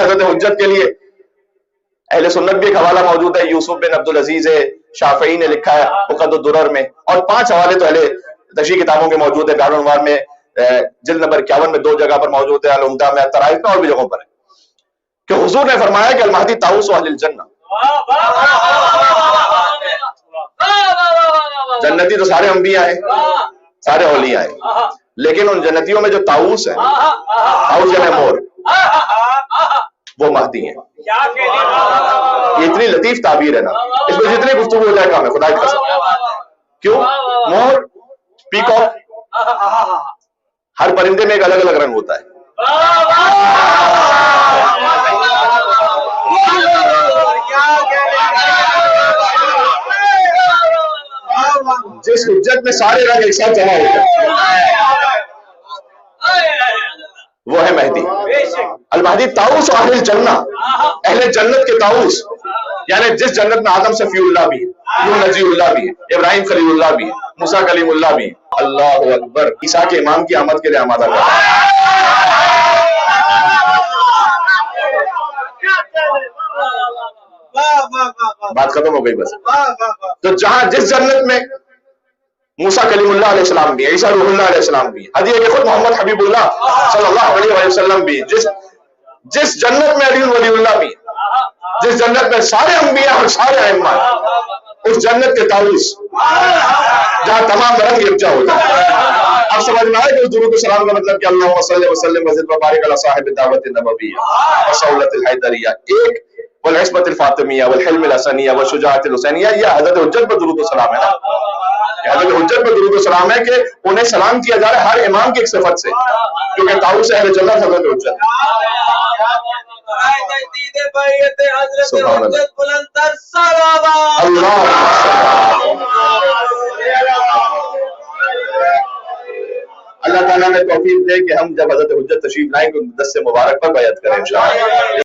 حضرت حجت کے لیے اہل سنت بھی ایک حوالہ موجود ہے، یوسف بن عبد العزیز شافعی نے لکھا ہے فقہ الدرر میں، اور 5 حوالے تو اہل تشریح کتابوں کے موجود ہیں، بیان الانوار میں جلد نمبر 51 میں 2 جگہ پر موجود ہے، العمدہ میں، طرائف میں، اور بھی جگہوں پر ہے کہ حضور نے فرمایا کہ المہدی طاؤس اہل الجنہ، جنتی تو سارے انبیاء ہیں، سارے اولیاء ہیں، لیکن ان جنتیوں میں جو طاؤس ہیں، طاؤس یعنی مور، وہ مہدی ہیں۔ یہ اتنی لطیف تعبیر ہے نا، اس میں جتنی گفتگو ہو جائے کام ہے، خدا کی قسم۔ کیوں؟ مور، پیکاک، ہر پرندے میں ایک الگ الگ رنگ ہوتا ہے۔ جس حجت میں سارے رنگ ایک ساتھ جمع ہوتے ہیں وہ ہے مہدی۔ المہدی طاؤس اہل الجنہ، اہل جنت کے طاؤس، یعنی جس جنت میں آدم صفی اللہ بھی ہے، نوح نجی اللہ بھی ہے، ابراہیم خلیل اللہ بھی ہے، موسیٰ کلیم اللہ بھی ہے۔ اللہ اکبر، عیسیٰ کے امام کی آمد کے لیے آمادہ کر۔ بات ختم ہو گئی بس۔ تو جہاں جس جنت میں موسیٰ کلیم اللہ علیہ السلام بھی ہے، عیسیٰ روح اللہ علیہ السلام بھی ہے، حدیث کہ خود محمد حبیب اللہ صلی اللہ علیہ وسلم بھی، جس جنت میں علی ولی اللہ بھی، جس جنت میں سارے انبیاء اور سارے ائمہ، اس جنت کے طاؤس جہاں تمام رنگ یکجا ہوتا ہے۔ اب سمجھ میں آئے کہ اس درود و سلام کا مطلب کہ اللہم صلی وسلم وزد وبارک علی صاحب الدعوت النبویہ وصولۃ الحیدریہ ایک، والعصمت الفاطمیہ والحلم الحسنیہ والشجاعت الحسینیہ، یہ حضرت حجت پر درود و سلام ہے نا، حضرت حجت پر درود و سلام ہے کہ انہیں سلام کیا جا رہا ہے ہر امام کی ایک صفت سے، کیونکہ طاؤس اہل جنت حضرت حجت۔ اللہ تعالیٰ نے توفیق دے کہ ہم جب حضرت حجت تشریف لائیں تو دس سے مبارک پر بیعت کریں انشاءاللہ۔